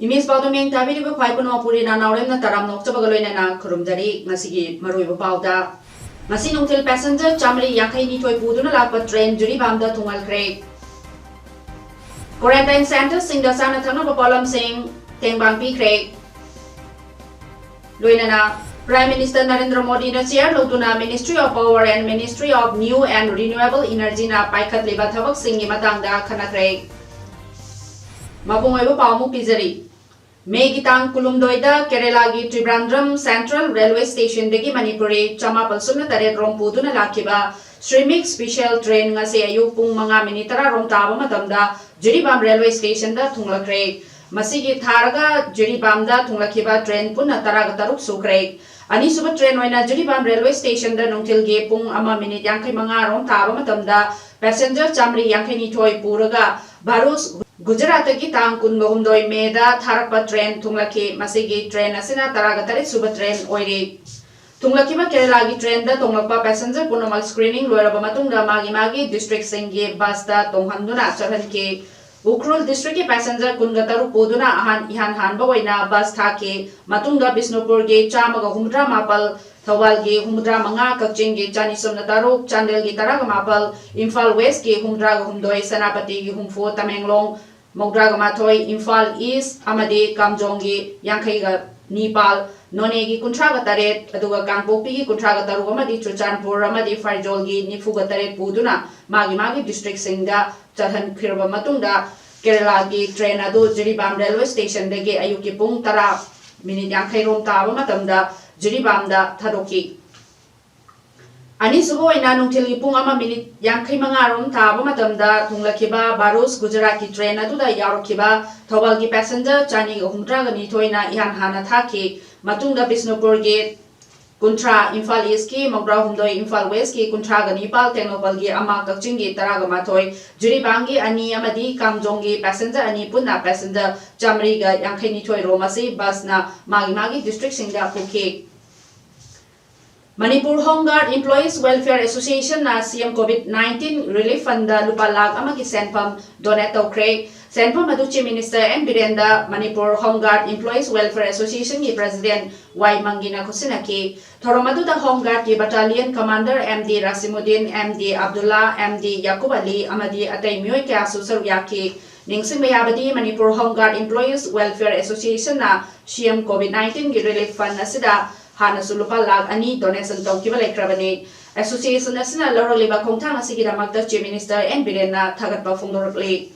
Image पाउद मेंग ताबिरिबा ख्वाइपुन पुरीना नाउरेमना ताराम नोक्चबगलोइना खुरुमजरी ngasi maruiba pauda ngasi nungtil passenger chamri yakai ni thoi puduna lakpa train Jiribamda thungalkhre quarantine center singda sana thangna polam sing tengbang pikre loinana Prime Minister Narendra Modi na chair lotuna Ministry of Power and Ministry of New and Renewable Energy na paikhat leba thabak singi matangda khanakre mapung oiba pawmu pizari May Gitang Kulumdoida Kerala gi Trivandrum Central Railway Station degi Manipuri Chamapal sumna taret rom puduna lakiba Shrimik Special Train ngase ayuk pung manga minitara rom taba matamda Jiribam Railway Station da thunglakre masigi tharaga Jiribam da thunglakiba train punna taraga taruk sukre ani suba train oina Jiribam Railway Station da nungtil ge pung ama minit yankai manga rom taba matamda passenger chamri yankai ni thoi puraga Barus Gujarat ki tang kun bahumdoi meda tharakpa train thunglaki masigi train asina taragatari suba train oiri thunglaki ba Kerala gi train da tonglakpa passenger punamal screening loiraba matungda magi district singi bus da tonghanduna charhanki Ukrul district ki passenger kungataru poduna ihan hanba oina bus thake matungda Bisnupur gi chamaga humdra mapal Thawal gi humdra manga Kakching gi chanisomna taruk Chandel gi taraga mapal Imphal West gi humdra humdoi Sanapati gi humfo Tamenglong Mogdraga mathoi Imphal East amadi Kamjong gi yankai ga Nepal None gi kuntraga taret aduga Kangpokpi gi kuntraga taru amadi Churchanpur amadi Farijol gi nifuga taret puduna magi district singda charhan khirba matungda Kerala gi train adu Jiribam Railway Station degi ayuki pung tara minit yankai rom taba matamda Jiribamda thadoki ani subo ina nungthil gi pung ama minit yankai manga rom taba matamda thunglakiba Barus Gujarat ki train adu da yarokiba Thawal gi passenger chani ga humdra ga ni thoina ihan hana thaki matungda Bisnupur gi Kuntra Imphal East ki Mogdra humdoi Imphal West ki Kuntra ga Nepal Tengnopal gi ama Kakching gi taraga mathoi Jiribam gi ani amadi Kamjong gi passenger ani punna passenger chamri ga yankai ni thoi romasi bus na magi district singda pukhe Manipur Home Guard Employees Welfare Association na CM COVID-19 Relief Fund da lupa lakh amagi senpam donate tawkre senpam adu Chief Minister N Birenda Manipur Home Guard Employees Welfare Association ki President Y Mangina Kusinaki Thoromadu da Home Guard ki Battalion Commander MD Rasimuddin MD Abdullah MD Yakub Ali amadi atai mioi kya susar yaki ningsing mayabadi Manipur Home Guard Employees Welfare Association na CM COVID-19 ki Relief Fund asida Hana sulupa lag ani donation tawkiba laikrabani association asina loroliba khongthang asigi damakta Chief Minister N Birenda thagatpa phongdorapli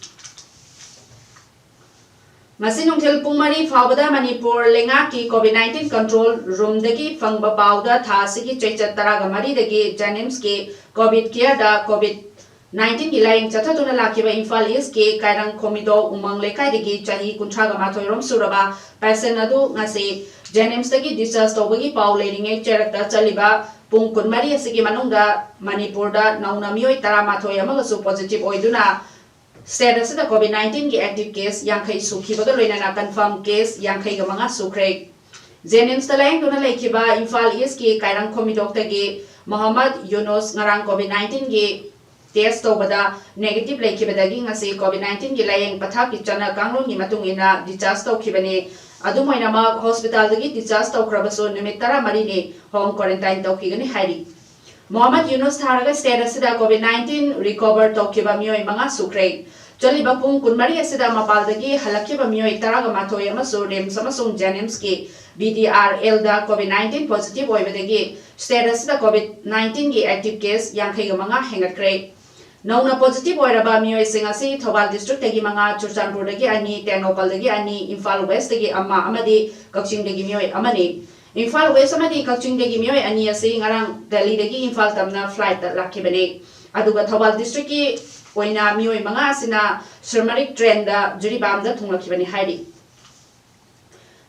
Ngasi nungthil pung mari phawbada Manipur lenga ki COVID-19 control room dagi phangba pawda tha asigi chechat taraga mari dagi Janims ki COVID care da COVID-19 gi laing chathatuna lakiba Imphal East ki Kairang Khomido umang lekai dagi chahi kunthraga mathoirom suraba passion adu ngasi Janims dagi discharge tawbagi paw leiringe cherakta chaliba pung kunmari asigi manungda Manipur da nauna mioi taramathoi amagasu positive oiduna status da COVID-19 ki active case yankai sukhibaga loinana confirm case yankai ga manga sukre Janims da laing duna laikhiba Imphal East ki Kairang Khomidok tagi Muhammad Yunus ngarang COVID-19 gi test tawbada negative laikhibadagi ngasi COVID-19 gi layeng pathak ki chana kanglong gi matungina discharge tawkhibani Adumoinama hospital dagi discharge tawkrabasu nimit 14 ni home quarantine tawkhigani hairi Muhammad Yunus tharaga status da COVID-19 recover tawkiba mioi manga sukre chaliba pung kunmari asida mapal dagi halakiba mioi taraga mathoi amasu Rims amasung Janims ki BDRL da COVID-19 positive oibadagi status da COVID-19 ki active case yankai ga manga hengatkre Nauna positive oiraba mioi singasi Thawal district dagi manga Churchanpur dagi ani Tengnopal dagi ani Imphal West dagi amma amadi Kakching dagi mioi amani Imphal West amadi Kakching dagi mioi ani asi ngarang Delhi dagi Imphal tamna flight lakhibani aduga Thawal district ki oina mioi manga sina Sirmarik train da Jiribam da thunglakibani hairi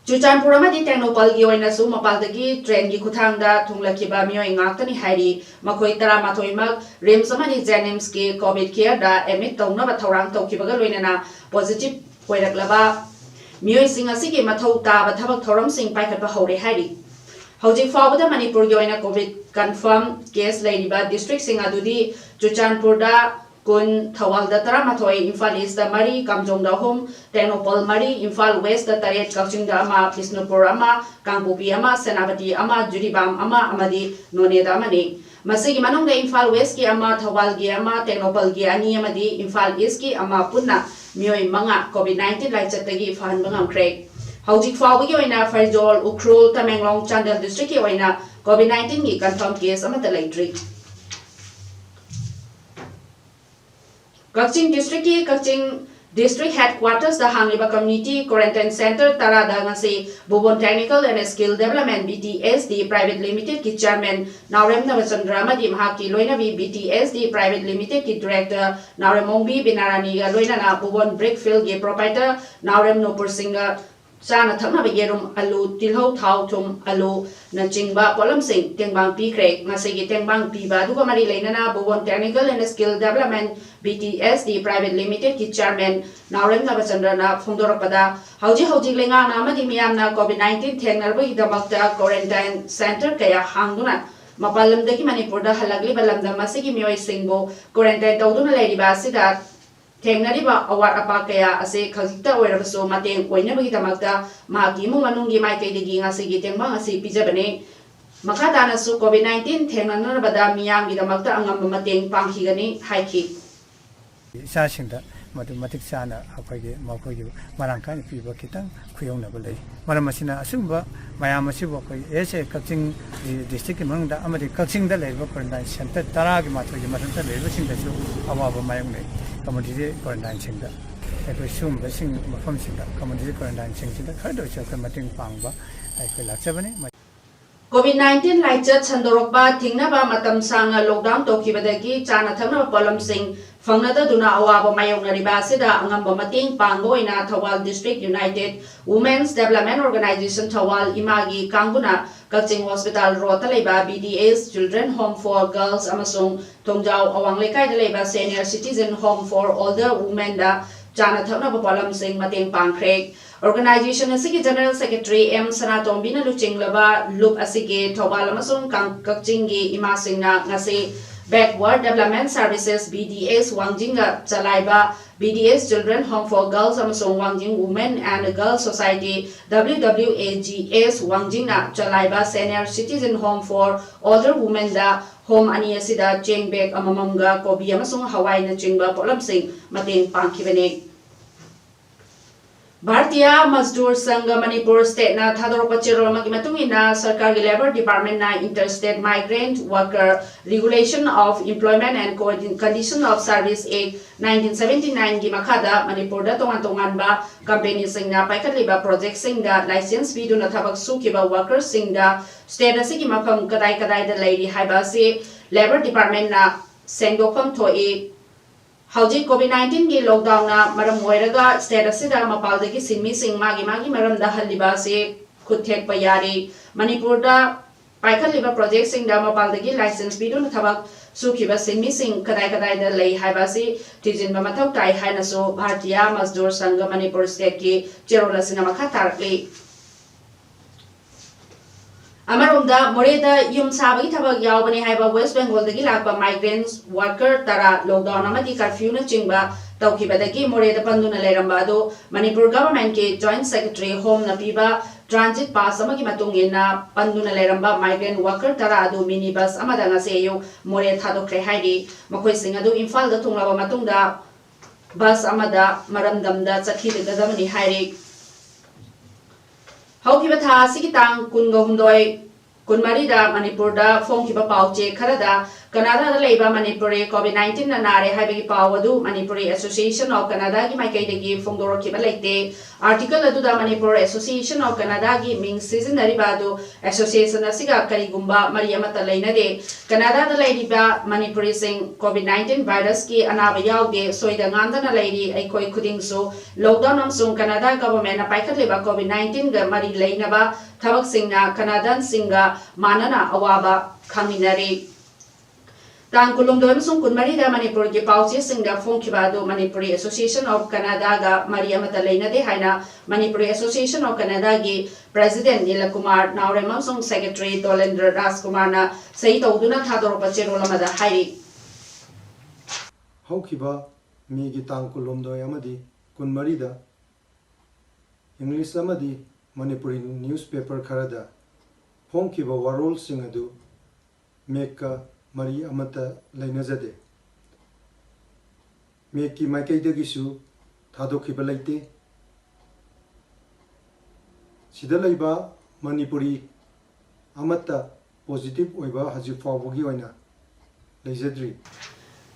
Chuchanpur amadi Technopal gi oina su mapaldagi train gi khuthang da thunglakiba mioi ngaktani hairi makoi tara mathoi mak rims amadi Jenims ki covid care da emit tawna ba thorang tawkibaga loinana positive hoiraklaba mioi sing asigi mathau ta ba thabak thoram sing paikhatba hore hairi Housing Fawada Manipur Yoina COVID confirm case Ladiba district sing adudi Chuchanpur da Kun Thawal da Tara Mathoi Imphal East da Mari Kamjong da Home Technopal Mari Imphal West da Taret Kaching da Ama Bisnupur Ama Kangpupi Ama Senapati Ama Juribam Ama Amadi None da Mani Masigi Manong da Imphal West ki Ama Thawal gi Ama Technopal gi Ani Amadi Imphal East ki Ama Punna Mioi Manga COVID-19 lai chatagi Fahan Bangam Craig Housing Fawagi Oina Farzol Ukhrul Tamenglong Chandel District Oina COVID-19 gi confirmed case amata laitri Kaching District ki Kaching District Headquarters the Hangliba Community Quarantine Center Tarada ngasi Bubon Technical and Skill Development BTSD Private Limited ki Chairman Naurem Navachandra Madi Mahaki Loinavi BTSD Private Limited ki Director Naurem Mongbi Binarani ga Loinana Bubon Brickfield ki Proprietor Naurem Nopur Singha Chana Thakna Yerum Alu Tilho Thau Thum Alu Nachingba Polam Sing Tengbang P Craig Masigi Tengbang Piba Duka Mari Lainana Bubon Technical and Skill Development BTSD Private Limited ki Chairman Naurem Navachandrana Phongdorakpada Hauji Lenga Namadi Miyamna COVID-19 Thengnarba Hidamakta Quarantine Center Kaya Hangduna Mapalamdaki Manipurda Halagli Balamda Masigi Mioi Singbo Quarantine Tawduna Ladiba Sida Tengnariba awat apa kaya ase khajikta oirabaso mateng oinabagi damakta magi mu manungi maikaidagi ngasigi tengma ngasi pijabane makhatana su COVID-19 thengnanabada miyamgi damakta angam mateng pangkhigani haiki Sashinda mathematic sana akogi makogi marangkan piba kitang khuyongnaba lei maramasina asumba mayamasibo koi ese Kaching district mangda amari Kaching da leiba quarantine center taragi mathogi maranta leiba singdasu awaba mayongne community quarantine singda ekoi sumba sing mafam singda community quarantine singda khado chakha mating pangba ekoi lachabane COVID-19 laichat chandorokba thingnaba matam sanga lockdown tokibadagi chana thakna polam sing Fangnata duna awaba mayongnariba sida angamba mating pangbo ina Thawal District United Women's Development Organization Thawal Imagi Kanguna Kaching Hospital Rota leba BDS Children Home for Girls amasung Tongjau Awang Lekai da leba Senior Citizen Home for Older Women da Chana Thakna Polam Sing mating pangkrek Organization asigi General Secretary M Sanatombi na luching laba loop asigi Thawal amasung Kaching gi imasing na ngasi Backward Development Services BDS Wangjinga Chalaiba BDS Children Home for Girls amasung Wangjing Women and Girls Society WWAGS Wangjinga Chalaiba Senior Citizen Home for Older Women da Home ani asida Chengbek amamamga Kobi amasung Hawaii na chingba polamsing mating pangkibane Bharatiya Mazdoor Sangha Manipur State na thadorpa chirolma ki matungina Sarkar ki Labor Department na Interstate Migrant Worker Regulation of Employment and Condition of Service Act 1979 ki makhada Manipur da tongan ba company sing na paikatliba project sing da license bidu na thabak sukiba workers sing da state asigi mafam kadai da lady haiba se Labor Department na sengdokam thoi Hauji COVID-19 ki lockdown na maram oiraga state asida mapaldagi sinmi sing magi maram da haliba se khudthek payari Manipur da paikhatliba project sing da mapaldagi license bidu na thabak sukiba sinmi sing kadai da lei haiba se tijinba mathau tai haina so Bharatiya Mazdoor Sangha Manipur State ki cherola sina makha tarakli Amarumda Moreda Yum Sabagi Tabak Yaubani Haiba West Bengal the Gilapa migrants worker Tara lockdown Amati curfew na chingba Taukibadaki Moreda Panduna Lerambado Manipur Government ke Joint Secretary Home Napiba Transit Pass Amaki Matungina Panduna Leramba migrant worker Tara Adu minibus Amadanga Seyo Mored Hadokre Haidi Makoi Singadu Infal the Tunglava Matunda Bus Amada Marandamda Sakhi the Gadamani Haidi Haukibatha Sikitang Kungo Hundoi Kunmarida Manipur da Fongkiba Pauche Karada Canada leiba Manipuri COVID-19 na nare haibagi pawadu Manipuri Association of Canada gi maikaidagi fongdorokiba leite article aduda Manipur Association of Canada gi ming sizinaribadu association asiga karigumba mariyamata leinade Canada da leiba Manipuri sing COVID-19 virus ki anaba yaude soida ngandana leiri aikoi khudingsu lockdown amsung Canada government na paikhatleba COVID-19 ga mari leinaba thabak singna Canadian singa manana awaba khaminari Tang kulungdo amsung kunmari da Manipur ki pauchi singda fongkibado Manipuri Association of Canada ga mariyamata leinade haina Manipuri Association of Canada gi President Nilakumar Naurem amsung Secretary Dolendra Rajkumar na sei tawduna thadoropa cherolamada hairi Haukiba migi tang kulumdo amadi kunmari da English amadi Manipuri newspaper kharada fongkiba warol singadu meka Mari amata lainazade. Meki maikaidagisu thadokhiba laite. Sida laiba Manipuri amata positive oiba haji fawagi oina laizadri.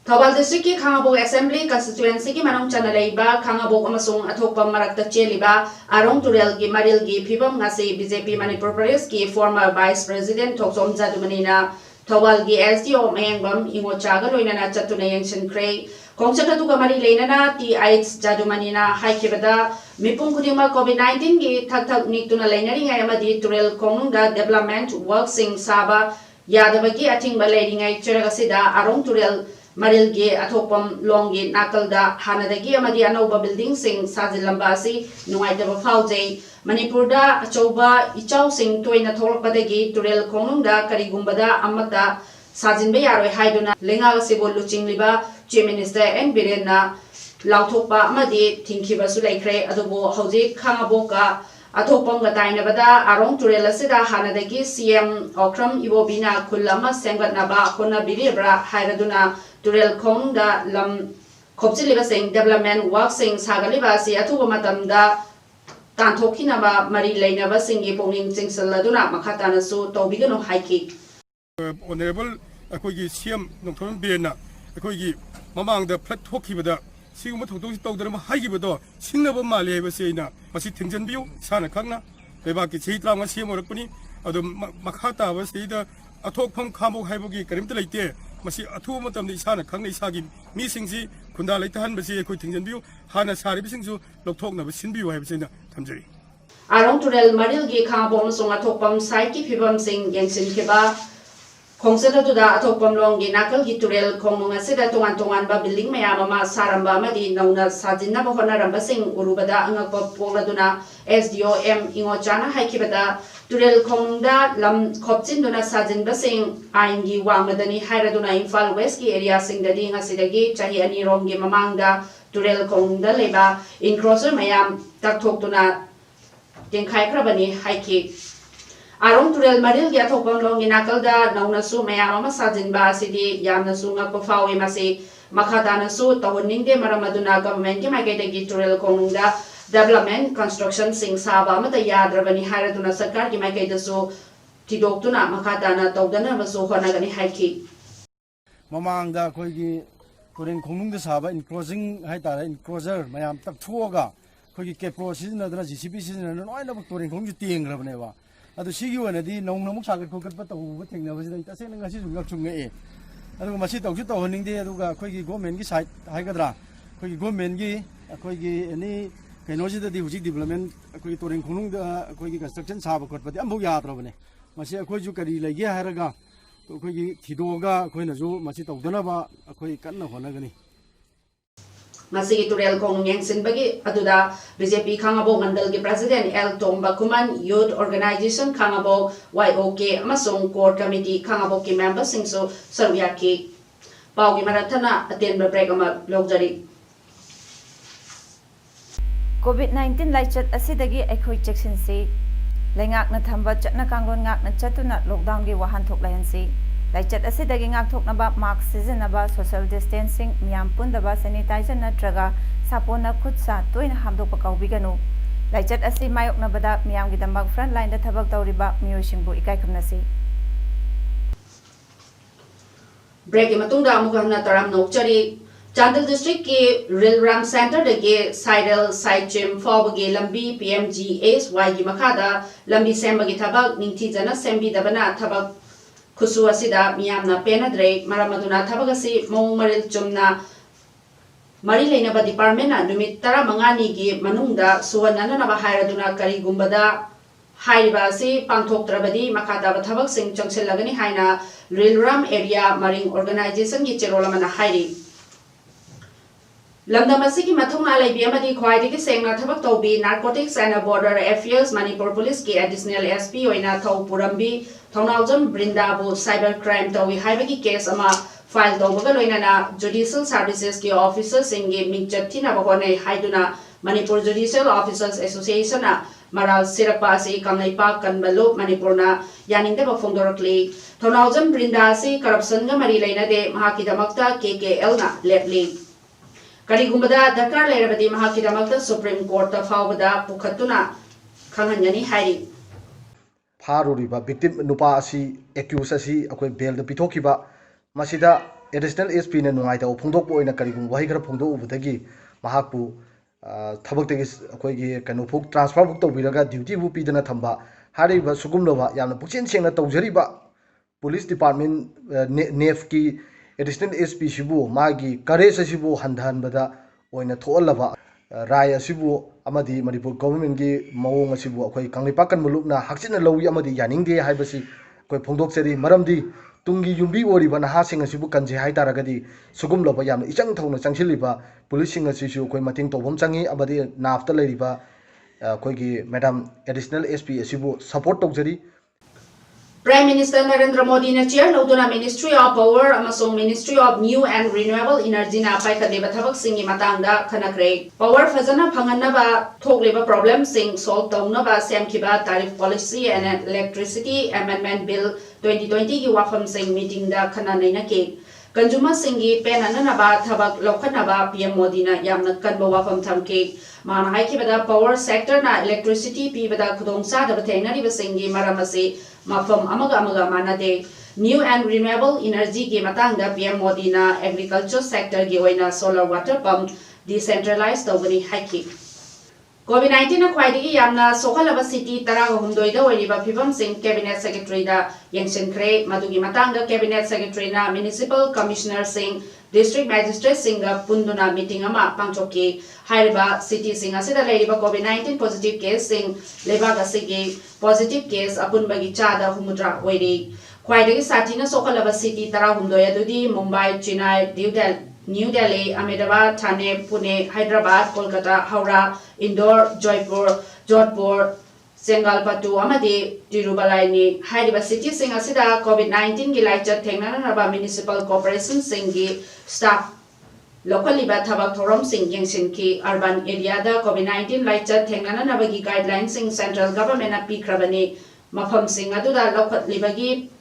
Thobal District ki Khangabok Assembly constituency ki manong chana leiba Khangabok amasung athokpa marakta cheliba Arong Turel gi Maril gi phibam ngasi BJP Manipur Pradesh ki former Vice President Thoksom Jadumanina Thobal gi SDO Mayangbam Ingo Chaga loinana chatuna yangshin kray Kongchata tuka mari leinana T8 Jadumanina haikibada mipung kudima COVID-19 gi thak niktuna leinari ngai amadi Turel Kongnungda development work sing saba yadabagi athingba leiringai cheragasida Arong Turel Maril gi athopam longi nakalda hanadagi amadi anauba building sing sajilamba asi nungaitaba faujai Manipurda achauba ichau sing toina tholakpadagi Turel Kongnungda karigumbada amata sajinba yaroi haiduna lengaga sibol luchingliba Chief Minister N Biren na lauthokpa amadi thingkhibasu laikre adubo hauji Khangaboka athopam ga tainabada Arong Turel asida hanadagi CM Okram Ibobina khulama semgatnaba khona biribra hairaduna Turel Kongnungda lam khopchiliba sing development work sing sagaliba asi athuba matamda Tanthokhinaba mari leinaba singi ponging chingsaladuna makhatana su tobigano haiki Honorable akoigi CM Nongthon Birena akoigi mamangda flat thokibada siguma thokdong tawdana haigibado singnaba mali haibasina masi thingjanbiu sana khangna lebaki cheitlang CM orakpani adu makhata basida athokpham khamok haibogi karimta leite masi athu matamni sana khangna isagi mi singsi khunda leitahan basi akoi thingjanbiu hana saribi singsu lokthokna sinbiu haibasina thamjari Arong Turel Maril gi Khangabom song athokpam sai ki phibam sing yengsin kheba Khongsada tuda athokpam longi nakal gi Turel Kongnung asida tongan ba building mayam ama saramba amadi nauna sajinna ba honaramba sing urubada angakpa poladuna SDO M Ingochana haikibada Turel Kongnungda lam khopchinduna sajinba sing aingi wangmadani hairaduna Imphal West ki area singdadi ngasidagi chahi ani romgi mamangda Turel Kongnungda leba encroacher mayam takthokduna Tengkai krabani haiki Arong Turel Maril gi athopam longi nakalda naunasu mayam ama sajinba asidi yamnasu ngakpa fawi masi makhadanasu tawuningde maramaduna government ki maikaidagi Turel Kongnungda development construction sing saba amata yadrabani hairaduna sarkar ki maikaidasu tidoktuna makhadana tawdana masu honagani haiki mamangda khoigi Turel Kongnungda saba encroaching haitara encroacher mayam tak thuoga khoigi kepro sizinadana GCP sizinadana noina Turel Kongnung tiengrabneba adu sigi wanadi nongna muk sagat khokat patawu thengnabasida tasena ngasi jungak chungae adu masi tawju tawhoningde aduga khoigi government gi side haigadra khoigi government gi khoigi ani kainojidadi hujik development khoigi Turel Kongnungda khoigi construction saba khotpadi ambu yadrabane masi khoiju kari lege haraga khoigi thidoga khoina ju masi tawdanaba khoi kanna honagani Masigi Turel Kongnung yengsinbagi aduda BJP Khangabok Mandal gi President L Tomba Kuman Youth Organization Khangabok YOK amasung Core Committee Khangabok ki members singso saruyaki pawgi marathana atenba break ama logjari COVID-19 laichat asidagi aikhoi cheksinsi lengakna thamba chatna kanglon ngakna chatuna lockdown gi wahan thoklayansi Laichat asidagi ngakthoknaba mask sizinaba social distancing miyam pundaba sanitizer natraga sapona khutsa toina hamdokpa kaubiganu Laichat asi mayoknabada miyamgi dambak front line da thabak tawriba miyoisingbu ikaikhamnasi break की मतुंग दा अमुक हन्ना तराम नौचरी Chandel district के रिलराम centre दगे साइडल साइचिम फॉबगे लंबी PMGSY की मखादा लंबी सेंबगी थबक निंगथीजना सेंबी दबना थबक खुसु असिदा मियामना पेनद्रे मरमदुना थबक असि मौंग मरिल चुमना मरी लेनबा डिपार्टमेंट ना नुमित 15 की मनुंगदा सुवनननबा हायरदुना करिगुंबदा हाइबा से पांथोक्त्रबदी मखाताब थबक सिंह चंगसिलगनी हाइना रिलराम एरिया मरिंग ऑर्गेनाइजेशन की चेरोलमना हाइरी लमदमसी की मथुंगना लेबी अमदी ख्वाइदगी सेंगना थबक तौबी narcotics and border affairs Manipur police के एडिशनल SP ओइना थौ पुरंबी थौनाउजम ब्रिंदाबु साइबर क्राइम तौवी हाइबगी केस अमा फाइल तौबगा लोइनाना जुडिशियल सर्विसेज के ऑफिसर सिंगे मिंगचथिना बहोने हाइदुना मणिपुर जुडिशियल ऑफिसर्स एसोसिएशन मराल सिरकपा से कमलैपा कनबलो मणिपुरना यानिंगदब फोंदोरक्ली थौनाउजम ब्रिंदा से करप्शन गा मरी लेनादे महाकिदमक्ता KKL ना लेपली करिगुंबदा दरकार लेरबदी महाकिदमक्ता सुप्रीम कोर्ट फावबदा पुखत्तुना खंगनगनी हाइरी फारुरिबा विक्टिम नुपा असि एक्यूज असि अखोय बेल द पिथोखिबा मसिदा एडिशनल SP ने नुंगाइता फोंदोकपो ओइना करिगुं वही खरा फोंदो उबदगी महाकपु थबक्तगी अखोयगी कनुफुक ट्रांसफर बुक तौबिरगा ड्यूटी बु पीदना थंबा हारिबा सुगुमलोबा यामना पुचिन सेंगना तौजरिबा पुलिस डिपार्टमेंट नेफ की एडिशनल SP सिबु मागी करेज सिबु हंधनबदा ओइना थोलबा राय असिबु अमदी मणिपुर गवर्नमेंट की मवोंग असिबु अखोय कांगलिपाकन मुलुकना हक्सिना लौई अमदी यानिंगदे हाइबसी अखोय फोंदोकचरी मरमदी तुंगी युंबी ओरिबा नहासिंग असिबु कंजे हाइतारगदी सुगुमलोबा यामना इचंग थौना चंगसिलिबा पुलिसिंग असिसु अखोय मतिंग तौबम चंगी अमदी नाफ्ता लेरिबा अखोयगी मैडम एडिशनल SP असिबु सपोर्ट तौजरी Prime Minister Narendra Modi na chair loduna Ministry of Power amasung Ministry of New and Renewable Energy na paikadeba thabak singi matangda khanakre power fazana phanganaba thokleba problem sing solve taunaba semkiba tariff policy and electricity amendment bill 2020 ki wafam sing meeting da khananaina ke consumer singi penanaba thabak lokhanaba PM Modi na yamna kanba wafam thamke mana haikibada power sector na electricity pibada khudongsa da bathenari basingi maramase mafam amaga manade new and renewable energy ki matangda PM Modi na agriculture sector gi oina solar water pump decentralized tawani haiki COVID-19 na khwaidigi yamna sokalaba city taraga humdoida oiriba phibam sing cabinet secretary da yengsinkre madugi matangda cabinet secretary na municipal commissioner sing district magistrate singa punduna meeting ama pangchoki hairiba city sing asida leiriba COVID-19 positive case sing lebaga sigi positive case apunbagi chada humudra oiri khwaidigi satina sokalaba city tara humdoya dudi Mumbai Chennai New Delhi, Ahmedabad, Thane, Pune, Hyderabad, Kolkata, Howrah, Indore, Jaipur, Jodhpur, Sengalpattu, Amadi, Tirubalaini, Hyderabad city sing asida COVID-19 ki laicha thengnanaba municipal corporation singi staff local liba thabak thorom sing yengsin ki urban area da COVID-19 laicha thengnanaba gi guidelines sing central government na pikrabani mafam sing aduda local liba gi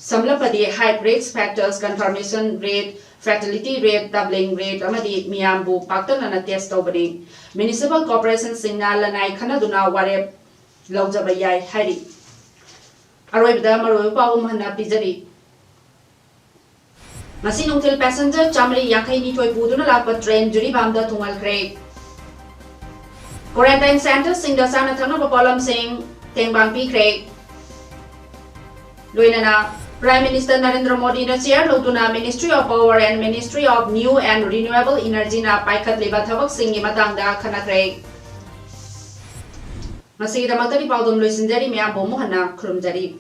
Samlapadi high risk factors confirmation rate fatality rate doubling rate amadi miyambu paktanana test tobani municipal corporation singna lanai khanaduna ware laujaba yai hairi aroibda maroi pawum hana pijari masi nungtil passenger chamri yakai ni thoi puduna lakpa train juri bamda thungal kre quarantine center singda sana thangna palam sing tengbang pi kre loinana Prime Minister Narendra Modi na chair loduna Ministry of Power and Ministry of New and Renewable Energy na paikat leba thabak singi matangda khanakre masida matari paudum loisinjari mya bomu hana khurumjari